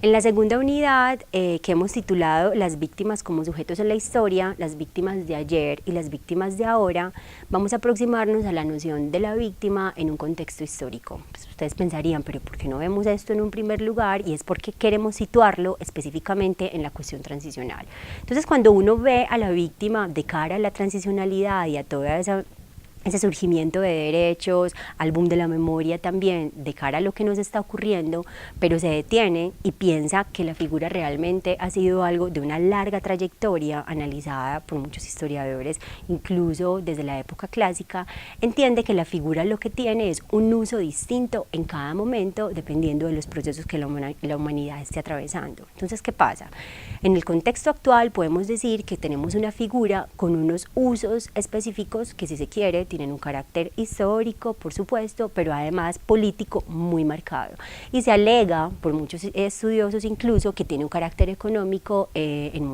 En la segunda unidad, que hemos titulado Las víctimas como sujetos en la historia, las víctimas de ayer y las víctimas de ahora, vamos a aproximarnos a la noción de la víctima en un contexto histórico. Pues ustedes pensarían, pero ¿por qué no vemos esto en un primer lugar? Y es porque queremos situarlo específicamente en la cuestión transicional. Entonces, cuando uno ve a la víctima de cara a la transicionalidad y a toda ese surgimiento de derechos, al boom de la memoria también, de cara a lo que nos está ocurriendo, pero se detiene y piensa que la figura realmente ha sido algo de una larga trayectoria analizada por muchos historiadores, incluso desde la época clásica, entiende que la figura lo que tiene es un uso distinto en cada momento, dependiendo de los procesos que la humanidad esté atravesando. Entonces, ¿qué pasa? En el contexto actual podemos decir que tenemos una figura con unos usos específicos que, si se quiere, tienen un carácter histórico, por supuesto, pero además político muy marcado. Y se alega por muchos estudiosos incluso que tiene un carácter económico en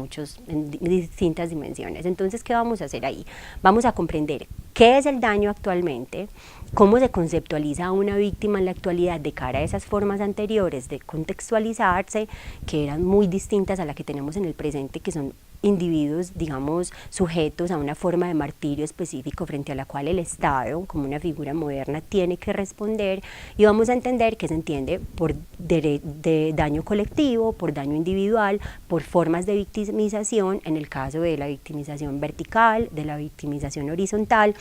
distintas dimensiones. Entonces, ¿qué vamos a hacer ahí? Vamos a comprender qué es el daño actualmente, cómo se conceptualiza a una víctima en la actualidad de cara a esas formas anteriores de contextualizarse, que eran muy distintas a la que tenemos en el presente, que son individuos, digamos, sujetos a una forma de martirio específico frente a la cual el Estado, como una figura moderna, tiene que responder, y vamos a entender qué se entiende por de daño colectivo, por daño individual, por formas de victimización, en el caso de la victimización vertical, de la victimización horizontal.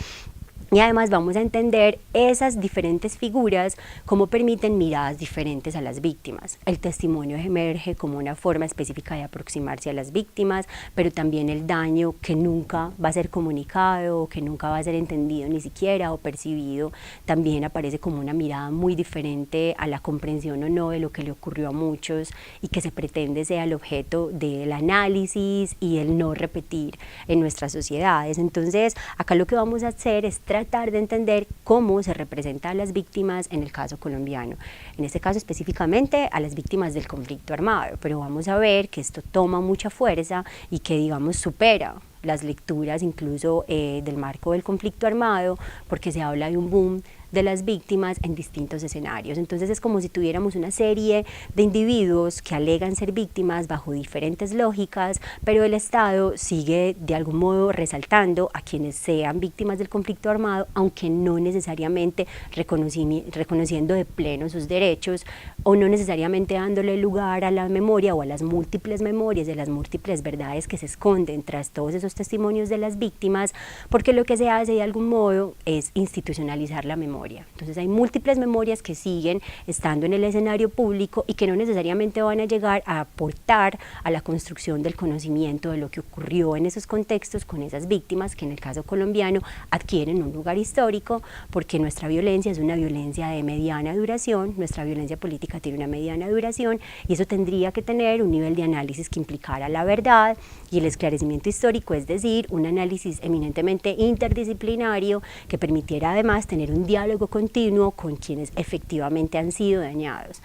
Y además vamos a entender esas diferentes figuras, cómo permiten miradas diferentes a las víctimas. El testimonio emerge como una forma específica de aproximarse a las víctimas, pero también el daño que nunca va a ser comunicado, que nunca va a ser entendido ni siquiera o percibido, también aparece como una mirada muy diferente a la comprensión o no de lo que le ocurrió a muchos y que se pretende sea el objeto del análisis y el no repetir en nuestras sociedades. Entonces, acá lo que vamos a hacer es tratar de entender cómo se representa a las víctimas en el caso colombiano, en este caso específicamente a las víctimas del conflicto armado, pero vamos a ver que esto toma mucha fuerza y que, digamos, supera las lecturas incluso del marco del conflicto armado, porque se habla de un boom de las víctimas en distintos escenarios. Entonces es como si tuviéramos una serie de individuos que alegan ser víctimas bajo diferentes lógicas, pero el Estado sigue de algún modo resaltando a quienes sean víctimas del conflicto armado, aunque no necesariamente reconociendo de pleno sus derechos, o no necesariamente dándole lugar a la memoria o a las múltiples memorias, de las múltiples verdades que se esconden tras todos esos testimonios de las víctimas, porque lo que se hace de algún modo es institucionalizar la memoria. Entonces hay múltiples memorias que siguen estando en el escenario público y que no necesariamente van a llegar a aportar a la construcción del conocimiento de lo que ocurrió en esos contextos con esas víctimas, que en el caso colombiano adquieren un lugar histórico, porque nuestra violencia es una violencia de mediana duración, nuestra violencia política tiene una mediana duración, y eso tendría que tener un nivel de análisis que implicara la verdad y el esclarecimiento histórico, es decir, un análisis eminentemente interdisciplinario que permitiera además tener un diálogo continuo con quienes efectivamente han sido dañados.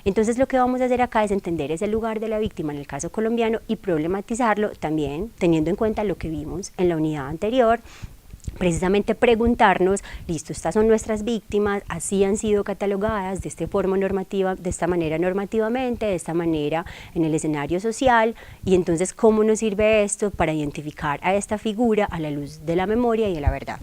Entonces lo que vamos a hacer acá es entender ese lugar de la víctima en el caso colombiano y problematizarlo también teniendo en cuenta lo que vimos en la unidad anterior, precisamente preguntarnos, listo, estas son nuestras víctimas, así han sido catalogadas de esta manera normativamente, de esta manera en el escenario social, y entonces ¿cómo nos sirve esto para identificar a esta figura a la luz de la memoria y de la verdad?